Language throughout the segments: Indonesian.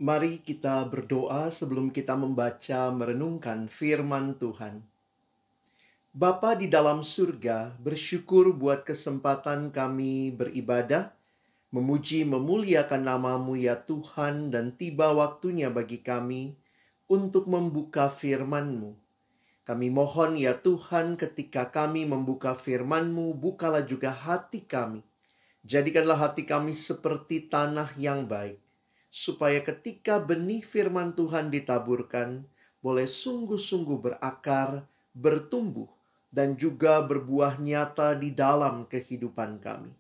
Mari kita berdoa sebelum kita membaca merenungkan firman Tuhan. Bapa di dalam surga, bersyukur buat kesempatan kami beribadah, memuji memuliakan nama-Mu ya Tuhan, dan tiba waktunya bagi kami untuk membuka firman-Mu. Kami mohon ya Tuhan, ketika kami membuka firman-Mu, bukalah juga hati kami. Jadikanlah hati kami seperti tanah yang baik, supaya ketika benih firman Tuhan ditaburkan, boleh sungguh-sungguh berakar, bertumbuh, dan juga berbuah nyata di dalam kehidupan kami.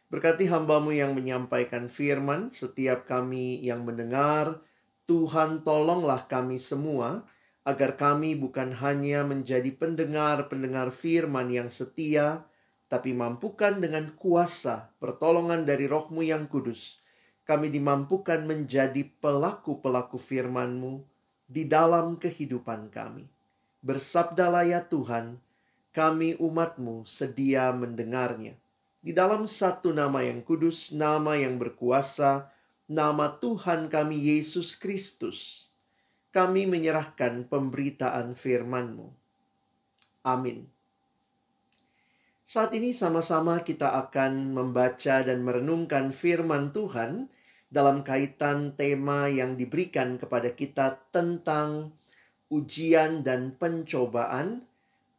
Berkati hamba-Mu yang menyampaikan firman, setiap kami yang mendengar, Tuhan tolonglah kami semua, agar kami bukan hanya menjadi pendengar-pendengar firman yang setia, tapi mampukan dengan kuasa pertolongan dari Roh-Mu yang kudus, kami dimampukan menjadi pelaku-pelaku firman-Mu di dalam kehidupan kami. Bersabdalah ya Tuhan, kami umat-Mu sedia mendengarnya. Di dalam satu nama yang kudus, nama yang berkuasa, nama Tuhan kami Yesus Kristus, kami menyerahkan pemberitaan firman-Mu. Amin. Saat ini sama-sama kita akan membaca dan merenungkan firman Tuhan dalam kaitan tema yang diberikan kepada kita tentang ujian dan pencobaan,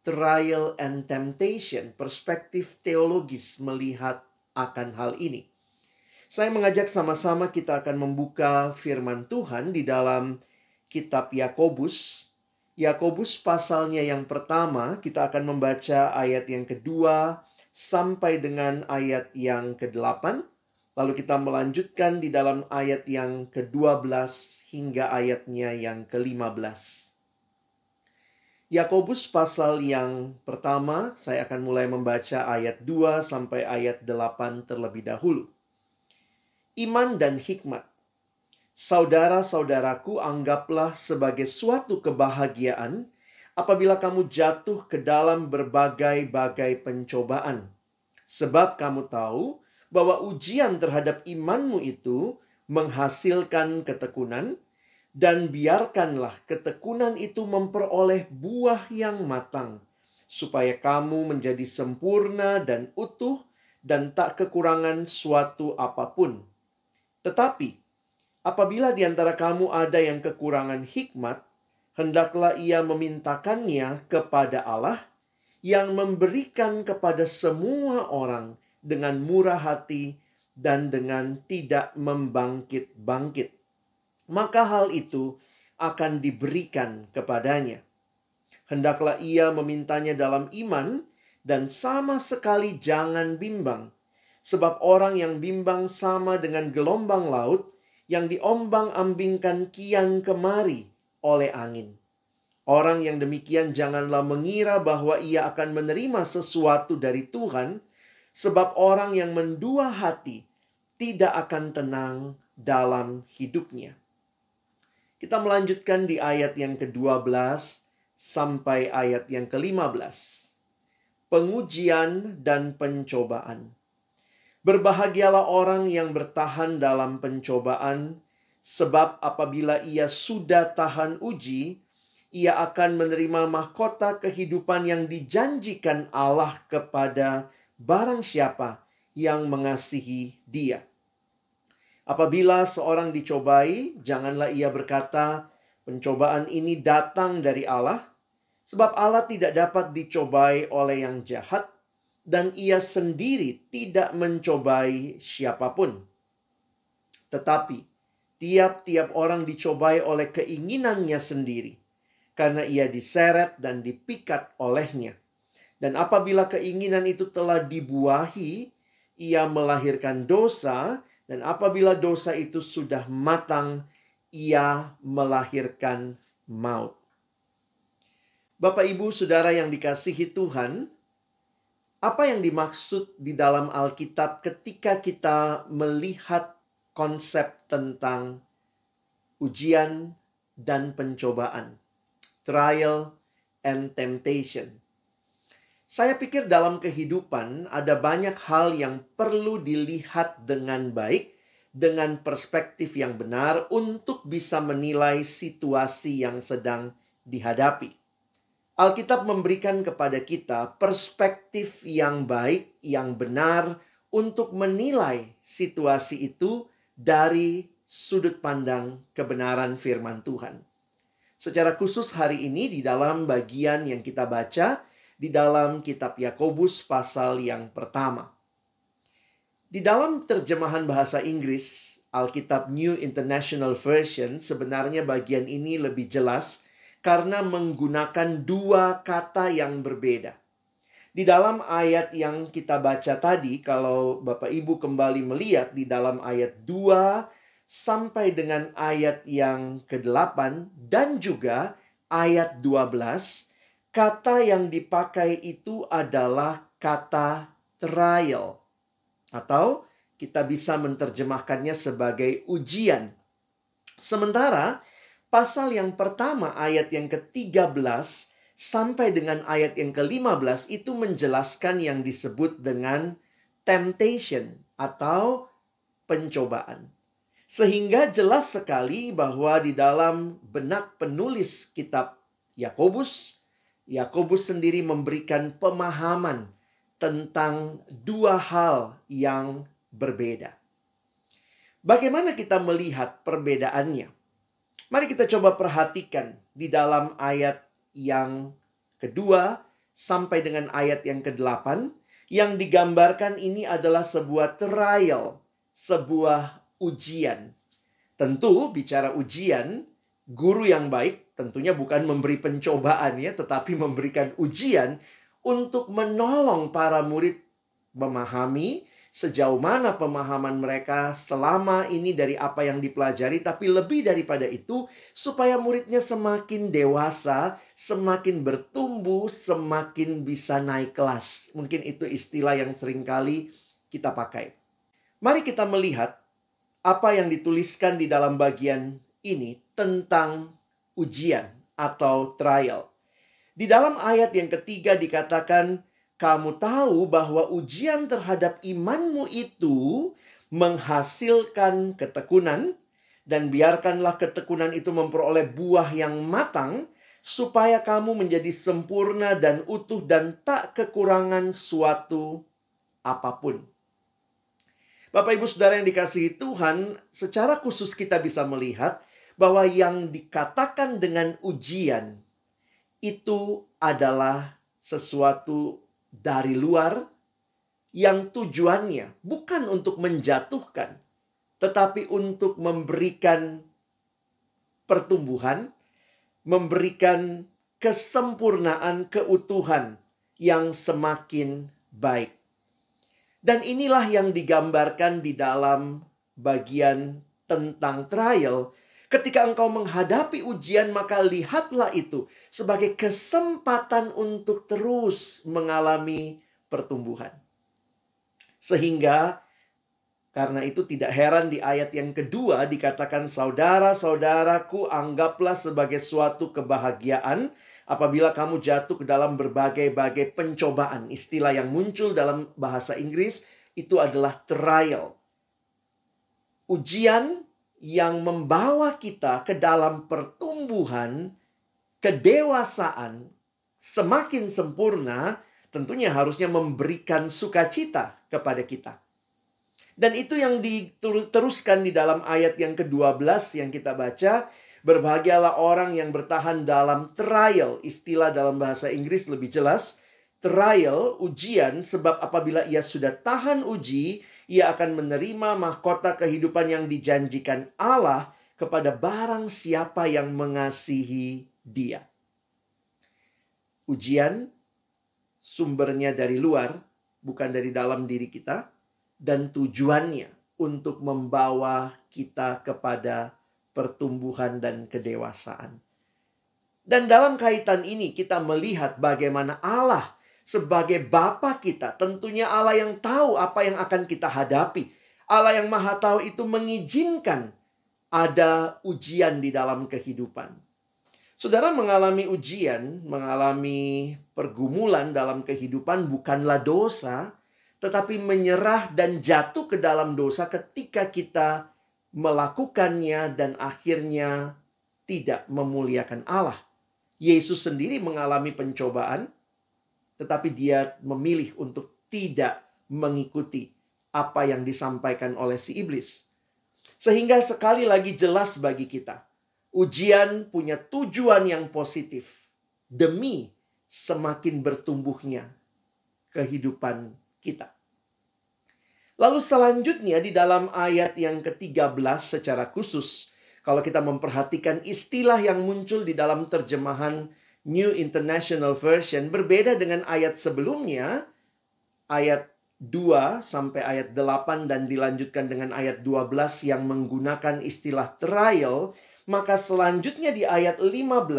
trial and temptation, perspektif teologis melihat akan hal ini. Saya mengajak sama-sama kita akan membuka firman Tuhan di dalam kitab Yakobus. Yakobus pasalnya yang pertama, kita akan membaca ayat yang kedua sampai dengan ayat yang ke-8. Lalu kita melanjutkan di dalam ayat yang ke-12 hingga ayatnya yang ke-15. Yakobus pasal yang pertama, saya akan mulai membaca ayat 2 sampai ayat 8 terlebih dahulu. Iman dan hikmat. Saudara-saudaraku, anggaplah sebagai suatu kebahagiaan apabila kamu jatuh ke dalam berbagai-bagai pencobaan. Sebab kamu tahu bahwa ujian terhadap imanmu itu menghasilkan ketekunan, dan biarkanlah ketekunan itu memperoleh buah yang matang, supaya kamu menjadi sempurna dan utuh dan tak kekurangan suatu apapun. Tetapi apabila di antara kamu ada yang kekurangan hikmat, hendaklah ia memintakannya kepada Allah, yang memberikan kepada semua orang dengan murah hati dan dengan tidak membangkit-bangkit. Maka hal itu akan diberikan kepadanya. Hendaklah ia memintanya dalam iman, dan sama sekali jangan bimbang. Sebab orang yang bimbang sama dengan gelombang laut yang diombang-ambingkan kian kemari oleh angin. Orang yang demikian janganlah mengira bahwa ia akan menerima sesuatu dari Tuhan, sebab orang yang mendua hati tidak akan tenang dalam hidupnya. Kita melanjutkan di ayat yang ke-12 sampai ayat yang ke-15. Pengujian dan pencobaan. Berbahagialah orang yang bertahan dalam pencobaan, sebab apabila ia sudah tahan uji, ia akan menerima mahkota kehidupan yang dijanjikan Allah kepada barang siapa yang mengasihi Dia. Apabila seorang dicobai, janganlah ia berkata, pencobaan ini datang dari Allah, sebab Allah tidak dapat dicobai oleh yang jahat, dan ia sendiri tidak mencobai siapapun. Tetapi tiap-tiap orang dicobai oleh keinginannya sendiri, karena ia diseret dan dipikat olehnya. Dan apabila keinginan itu telah dibuahi, ia melahirkan dosa, dan apabila dosa itu sudah matang, ia melahirkan maut. Bapak, Ibu, Saudara yang dikasihi Tuhan, apa yang dimaksud di dalam Alkitab ketika kita melihat konsep tentang ujian dan pencobaan, trial and temptation? Saya pikir dalam kehidupan ada banyak hal yang perlu dilihat dengan baik dengan perspektif yang benar untuk bisa menilai situasi yang sedang dihadapi. Alkitab memberikan kepada kita perspektif yang baik, yang benar untuk menilai situasi itu dari sudut pandang kebenaran firman Tuhan. Secara khusus hari ini di dalam bagian yang kita baca di dalam kitab Yakobus pasal yang pertama. Di dalam terjemahan bahasa Inggris, Alkitab New International Version, sebenarnya bagian ini lebih jelas karena menggunakan dua kata yang berbeda. Di dalam ayat yang kita baca tadi, kalau Bapak Ibu kembali melihat di dalam ayat 2 sampai dengan ayat yang ke-8 dan juga ayat 12, kata yang dipakai itu adalah kata trial. Atau kita bisa menerjemahkannya sebagai ujian. Sementara pasal yang pertama ayat yang ke-13 sampai dengan ayat yang ke-15 itu menjelaskan yang disebut dengan temptation atau pencobaan. Sehingga jelas sekali bahwa di dalam benak penulis kitab Yakobus, Yakobus sendiri memberikan pemahaman tentang dua hal yang berbeda. Bagaimana kita melihat perbedaannya? Mari kita coba perhatikan di dalam ayat yang kedua sampai dengan ayat yang ke-8. Yang digambarkan ini adalah sebuah trial, sebuah ujian. Tentu bicara ujian, guru yang baik tentunya bukan memberi pencobaan ya, tetapi memberikan ujian untuk menolong para murid memahami sejauh mana pemahaman mereka selama ini dari apa yang dipelajari. Tapi lebih daripada itu, supaya muridnya semakin dewasa, semakin bertumbuh, semakin bisa naik kelas. Mungkin itu istilah yang seringkali kita pakai. Mari kita melihat apa yang dituliskan di dalam bagian ini tentang ujian atau trial. Di dalam ayat yang ketiga dikatakan, kamu tahu bahwa ujian terhadap imanmu itu menghasilkan ketekunan, dan biarkanlah ketekunan itu memperoleh buah yang matang, supaya kamu menjadi sempurna dan utuh dan tak kekurangan suatu apapun. Bapak Ibu Saudara yang dikasihi Tuhan, secara khusus kita bisa melihat bahwa yang dikatakan dengan ujian itu adalah sesuatu dari luar yang tujuannya bukan untuk menjatuhkan, tetapi untuk memberikan pertumbuhan, memberikan kesempurnaan, keutuhan yang semakin baik. Dan inilah yang digambarkan di dalam bagian tentang trial. Ketika engkau menghadapi ujian, maka lihatlah itu sebagai kesempatan untuk terus mengalami pertumbuhan. Sehingga karena itu tidak heran di ayat yang kedua dikatakan, saudara-saudaraku, anggaplah sebagai suatu kebahagiaan apabila kamu jatuh ke dalam berbagai-bagai pencobaan. Istilah yang muncul dalam bahasa Inggris itu adalah trial. Ujian yang membawa kita ke dalam pertumbuhan, kedewasaan, semakin sempurna, tentunya harusnya memberikan sukacita kepada kita. Dan itu yang diteruskan di dalam ayat yang ke-12 yang kita baca. Berbahagialah orang yang bertahan dalam trial. Istilah dalam bahasa Inggris lebih jelas. Trial, ujian, sebab apabila ia sudah tahan uji, ia akan menerima mahkota kehidupan yang dijanjikan Allah kepada barang siapa yang mengasihi Dia. Ujian sumbernya dari luar, bukan dari dalam diri kita, dan tujuannya untuk membawa kita kepada pertumbuhan dan kedewasaan. Dan dalam kaitan ini kita melihat bagaimana Allah sebagai Bapa kita, tentunya Allah yang tahu apa yang akan kita hadapi. Allah yang Maha Tahu itu mengizinkan ada ujian di dalam kehidupan. Saudara mengalami ujian, mengalami pergumulan dalam kehidupan bukanlah dosa, tetapi menyerah dan jatuh ke dalam dosa ketika kita melakukannya dan akhirnya tidak memuliakan Allah. Yesus sendiri mengalami pencobaan, tetapi dia memilih untuk tidak mengikuti apa yang disampaikan oleh si iblis. Sehingga sekali lagi jelas bagi kita, ujian punya tujuan yang positif demi semakin bertumbuhnya kehidupan kita. Lalu selanjutnya di dalam ayat yang ke-13 secara khusus, kalau kita memperhatikan istilah yang muncul di dalam terjemahan New International Version berbeda dengan ayat sebelumnya, ayat 2 sampai ayat 8 dan dilanjutkan dengan ayat 12 yang menggunakan istilah trial, maka selanjutnya di ayat 15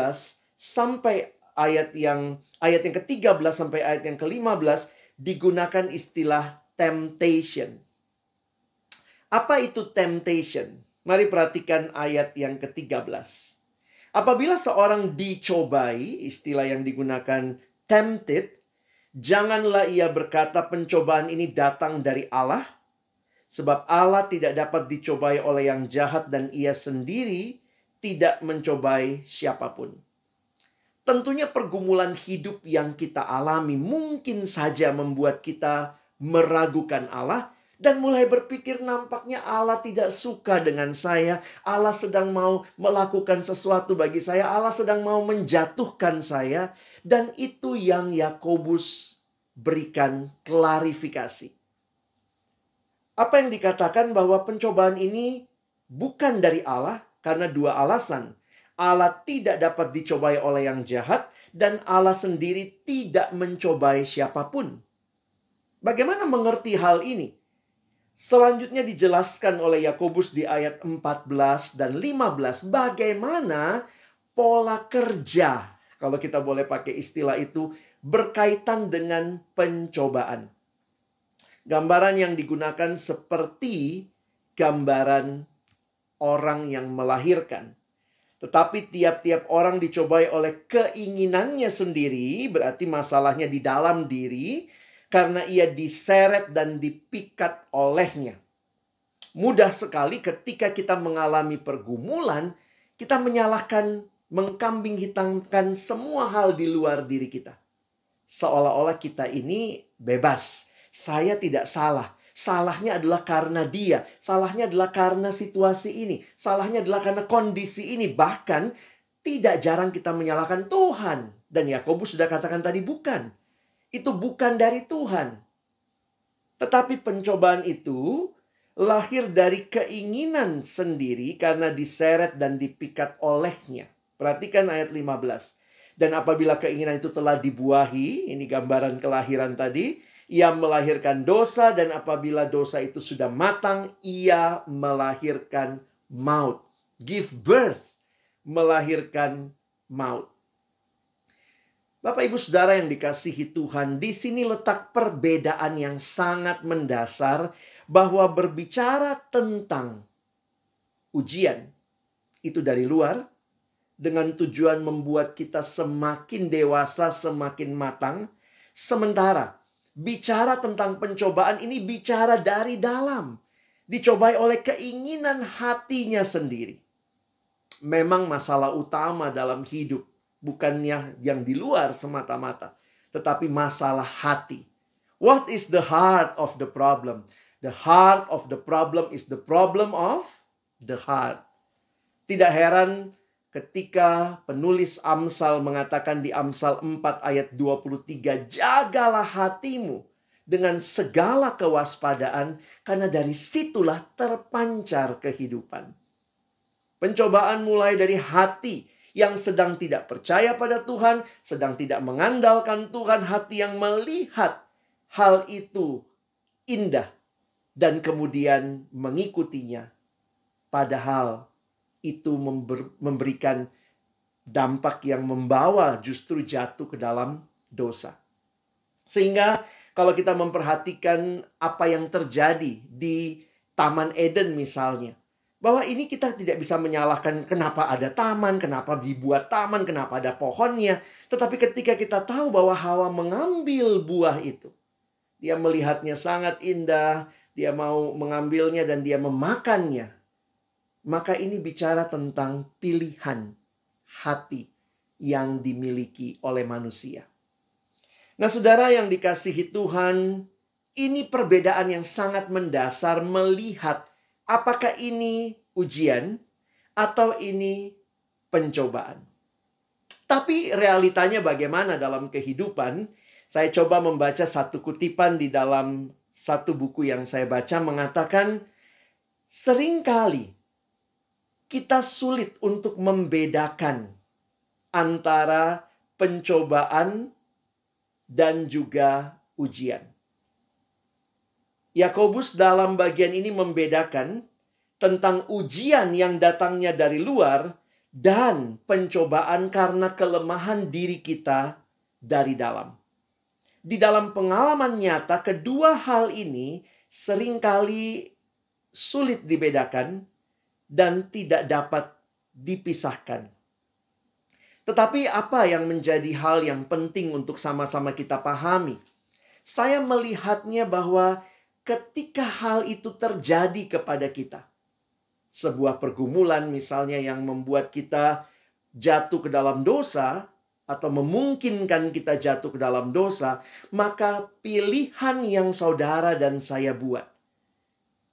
sampai ayat yang ke-13 sampai ayat yang ke-15 digunakan istilah temptation. Apa itu temptation? Mari perhatikan ayat yang ke-13. Apabila seorang dicobai, istilah yang digunakan tempted, janganlah ia berkata pencobaan ini datang dari Allah, sebab Allah tidak dapat dicobai oleh yang jahat dan ia sendiri tidak mencobai siapapun. Tentunya pergumulan hidup yang kita alami mungkin saja membuat kita meragukan Allah dan mulai berpikir nampaknya Allah tidak suka dengan saya. Allah sedang mau melakukan sesuatu bagi saya. Allah sedang mau menjatuhkan saya. Dan itu yang Yakobus berikan klarifikasi. Apa yang dikatakan bahwa pencobaan ini bukan dari Allah karena dua alasan. Allah tidak dapat dicobai oleh yang jahat dan Allah sendiri tidak mencobai siapapun. Bagaimana mengerti hal ini? Selanjutnya dijelaskan oleh Yakobus di ayat 14 dan 15 bagaimana pola kerja, kalau kita boleh pakai istilah itu, berkaitan dengan pencobaan. Gambaran yang digunakan seperti gambaran orang yang melahirkan. Tetapi tiap-tiap orang dicobai oleh keinginannya sendiri, berarti masalahnya di dalam diri, karena ia diseret dan dipikat olehnya. Mudah sekali ketika kita mengalami pergumulan, kita menyalahkan, mengkambing hitamkan semua hal di luar diri kita. Seolah-olah kita ini bebas. Saya tidak salah. Salahnya adalah karena dia. Salahnya adalah karena situasi ini. Salahnya adalah karena kondisi ini. Bahkan tidak jarang kita menyalahkan Tuhan. Dan Yakobus sudah katakan tadi bukan. Itu bukan dari Tuhan. Tetapi pencobaan itu lahir dari keinginan sendiri karena diseret dan dipikat olehnya. Perhatikan ayat 15. Dan apabila keinginan itu telah dibuahi, ini gambaran kelahiran tadi, ia melahirkan dosa, dan apabila dosa itu sudah matang, ia melahirkan maut. Give birth, melahirkan maut. Bapak, Ibu, Saudara yang dikasihi Tuhan, di sini letak perbedaan yang sangat mendasar bahwa berbicara tentang ujian itu dari luar dengan tujuan membuat kita semakin dewasa, semakin matang. Sementara bicara tentang pencobaan ini bicara dari dalam, dicobai oleh keinginan hatinya sendiri. Memang masalah utama dalam hidup bukannya yang di luar semata-mata, tetapi masalah hati. What is the heart of the problem? The heart of the problem is the problem of the heart. Tidak heran ketika penulis Amsal mengatakan di Amsal 4 ayat 23, jagalah hatimu dengan segala kewaspadaan, karena dari situlah terpancar kehidupan. Pencobaan mulai dari hati yang sedang tidak percaya pada Tuhan, sedang tidak mengandalkan Tuhan, hati yang melihat hal itu indah dan kemudian mengikutinya. Padahal itu memberikan dampak yang membawa justru jatuh ke dalam dosa. Sehingga kalau kita memperhatikan apa yang terjadi di Taman Eden misalnya, bahwa ini kita tidak bisa menyalahkan kenapa ada taman, kenapa dibuat taman, kenapa ada pohonnya. Tetapi ketika kita tahu bahwa Hawa mengambil buah itu, dia melihatnya sangat indah, dia mau mengambilnya dan dia memakannya. Maka ini bicara tentang pilihan hati yang dimiliki oleh manusia. Nah, saudara yang dikasihi Tuhan, ini perbedaan yang sangat mendasar melihat apakah ini ujian atau ini pencobaan. Tapi realitanya bagaimana dalam kehidupan? Saya coba membaca satu kutipan di dalam satu buku yang saya baca mengatakan, seringkali kita sulit untuk membedakan antara pencobaan dan juga ujian. Yakobus dalam bagian ini membedakan tentang ujian yang datangnya dari luar dan pencobaan karena kelemahan diri kita dari dalam. Di dalam pengalaman nyata, kedua hal ini seringkali sulit dibedakan dan tidak dapat dipisahkan. Tetapi apa yang menjadi hal yang penting untuk sama-sama kita pahami? Saya melihatnya bahwa ketika hal itu terjadi kepada kita, sebuah pergumulan misalnya yang membuat kita jatuh ke dalam dosa, atau memungkinkan kita jatuh ke dalam dosa, maka pilihan yang saudara dan saya buat,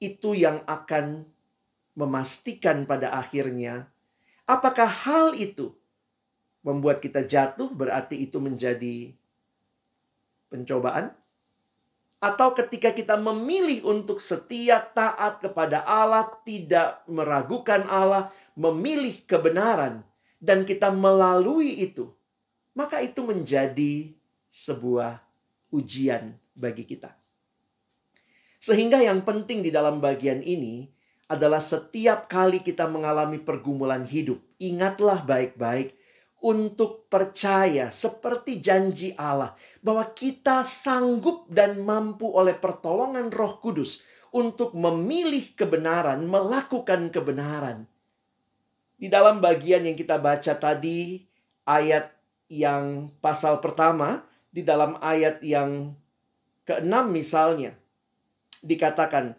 itu yang akan memastikan pada akhirnya, apakah hal itu membuat kita jatuh, berarti itu menjadi pencobaan. Atau ketika kita memilih untuk setia taat kepada Allah, tidak meragukan Allah, memilih kebenaran, dan kita melalui itu, maka itu menjadi sebuah ujian bagi kita. Sehingga yang penting di dalam bagian ini adalah setiap kali kita mengalami pergumulan hidup, ingatlah baik-baik untuk percaya seperti janji Allah bahwa kita sanggup dan mampu oleh pertolongan Roh Kudus untuk memilih kebenaran, melakukan kebenaran. Di dalam bagian yang kita baca tadi, ayat yang pasal pertama, di dalam ayat yang ke-6 misalnya, dikatakan,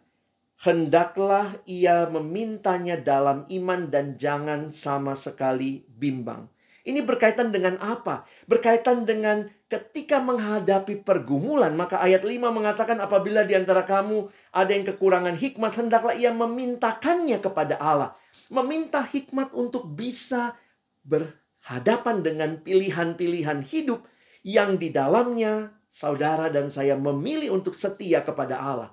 hendaklah ia memintanya dalam iman dan jangan sama sekali bimbang. Ini berkaitan dengan apa? Berkaitan dengan ketika menghadapi pergumulan, maka ayat 5 mengatakan apabila di antara kamu ada yang kekurangan hikmat, hendaklah ia memintakannya kepada Allah. Meminta hikmat untuk bisa berhadapan dengan pilihan-pilihan hidup yang di dalamnya saudara dan saya memilih untuk setia kepada Allah.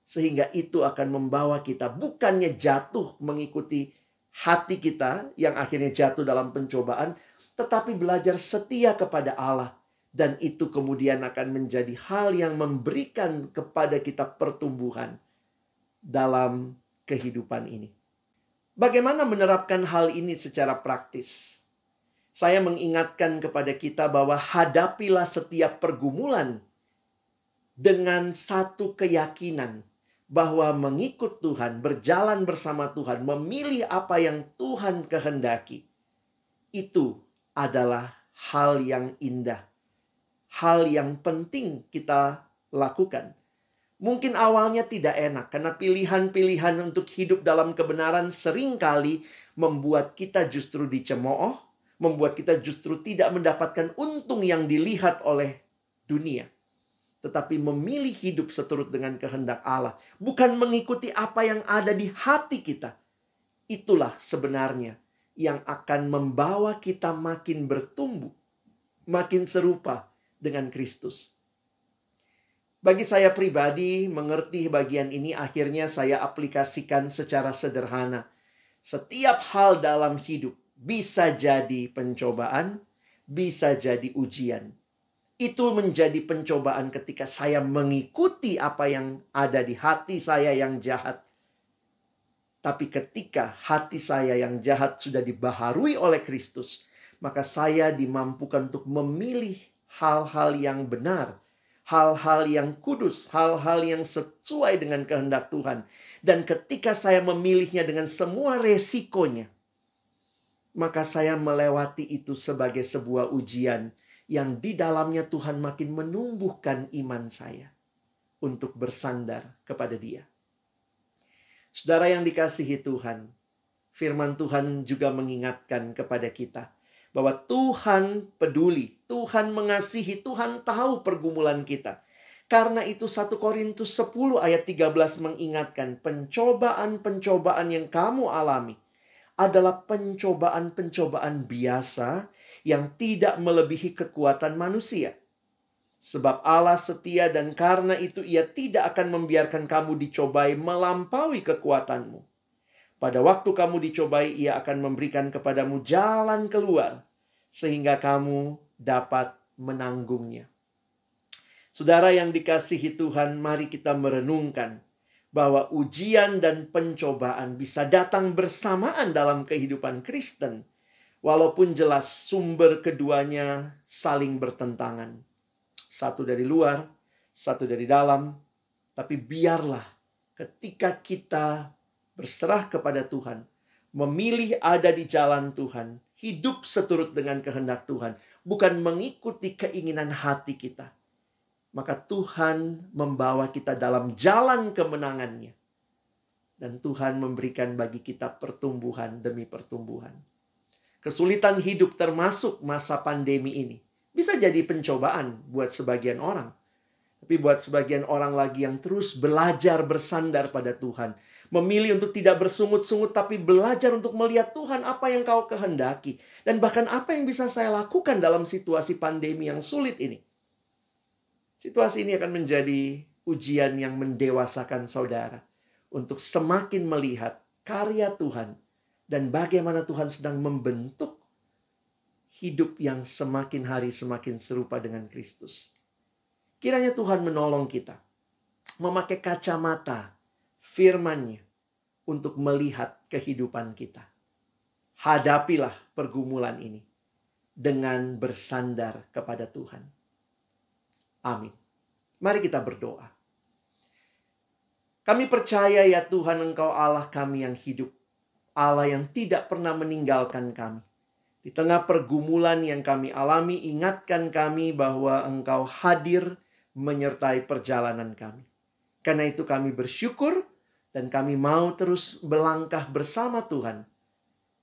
Sehingga itu akan membawa kita bukannya jatuh mengikuti hati kita yang akhirnya jatuh dalam pencobaan, tetapi belajar setia kepada Allah. Dan itu kemudian akan menjadi hal yang memberikan kepada kita pertumbuhan dalam kehidupan ini. Bagaimana menerapkan hal ini secara praktis? Saya mengingatkan kepada kita bahwa hadapilah setiap pergumulan dengan satu keyakinan bahwa mengikut Tuhan, berjalan bersama Tuhan, memilih apa yang Tuhan kehendaki, itu adalah hal yang indah, hal yang penting kita lakukan. Mungkin awalnya tidak enak, karena pilihan-pilihan untuk hidup dalam kebenaran seringkali membuat kita justru dicemooh, membuat kita justru tidak mendapatkan untung yang dilihat oleh dunia. Tetapi memilih hidup seturut dengan kehendak Allah, bukan mengikuti apa yang ada di hati kita. Itulah sebenarnya yang akan membawa kita makin bertumbuh, makin serupa dengan Kristus. Bagi saya pribadi, mengerti bagian ini akhirnya saya aplikasikan secara sederhana. Setiap hal dalam hidup bisa jadi pencobaan, bisa jadi ujian. Itu menjadi pencobaan ketika saya mengikuti apa yang ada di hati saya yang jahat. Tapi ketika hati saya yang jahat sudah dibaharui oleh Kristus, maka saya dimampukan untuk memilih hal-hal yang benar, hal-hal yang kudus, hal-hal yang sesuai dengan kehendak Tuhan. Dan ketika saya memilihnya dengan semua resikonya, maka saya melewati itu sebagai sebuah ujian yang di dalamnya Tuhan makin menumbuhkan iman saya. untuk bersandar kepada Dia. Saudara yang dikasihi Tuhan, firman Tuhan juga mengingatkan kepada kita bahwa Tuhan peduli, Tuhan mengasihi, Tuhan tahu pergumulan kita. Karena itu 1 Korintus 10 ayat 13 mengingatkan, pencobaan-pencobaan yang kamu alami adalah pencobaan-pencobaan biasa yang tidak melebihi kekuatan manusia. Sebab Allah setia dan karena itu Ia tidak akan membiarkan kamu dicobai melampaui kekuatanmu. Pada waktu kamu dicobai, Ia akan memberikan kepadamu jalan keluar sehingga kamu dapat menanggungnya. Saudara yang dikasihi Tuhan, mari kita merenungkan bahwa ujian dan pencobaan bisa datang bersamaan dalam kehidupan Kristen, walaupun jelas sumber keduanya saling bertentangan. Satu dari luar, satu dari dalam. Tapi biarlah ketika kita berserah kepada Tuhan, memilih ada di jalan Tuhan, hidup seturut dengan kehendak Tuhan, bukan mengikuti keinginan hati kita, maka Tuhan membawa kita dalam jalan kemenangannya. Dan Tuhan memberikan bagi kita pertumbuhan demi pertumbuhan. Kesulitan hidup termasuk masa pandemi ini bisa jadi pencobaan buat sebagian orang. Tapi buat sebagian orang lagi yang terus belajar bersandar pada Tuhan, memilih untuk tidak bersungut-sungut, tapi belajar untuk melihat Tuhan apa yang Kau kehendaki. Dan bahkan apa yang bisa saya lakukan dalam situasi pandemi yang sulit ini. Situasi ini akan menjadi ujian yang mendewasakan saudara. Untuk semakin melihat karya Tuhan. Dan bagaimana Tuhan sedang membentuk hidup yang semakin hari semakin serupa dengan Kristus. Kiranya Tuhan menolong kita memakai kacamata firman-Nya untuk melihat kehidupan kita. Hadapilah pergumulan ini dengan bersandar kepada Tuhan. Amin. Mari kita berdoa. Kami percaya ya Tuhan, Engkau Allah kami yang hidup. Allah yang tidak pernah meninggalkan kami. Di tengah pergumulan yang kami alami, ingatkan kami bahwa Engkau hadir menyertai perjalanan kami. Karena itu kami bersyukur dan kami mau terus melangkah bersama Tuhan.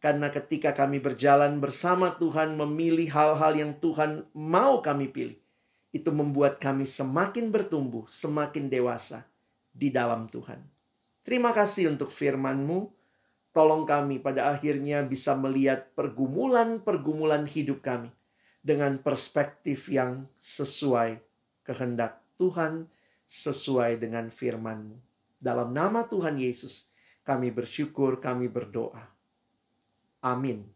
Karena ketika kami berjalan bersama Tuhan, memilih hal-hal yang Tuhan mau kami pilih, itu membuat kami semakin bertumbuh, semakin dewasa di dalam Tuhan. Terima kasih untuk firman-Mu. Tolong kami pada akhirnya bisa melihat pergumulan-pergumulan hidup kami dengan perspektif yang sesuai kehendak Tuhan, sesuai dengan firman-Mu. Dalam nama Tuhan Yesus, kami bersyukur, kami berdoa. Amin.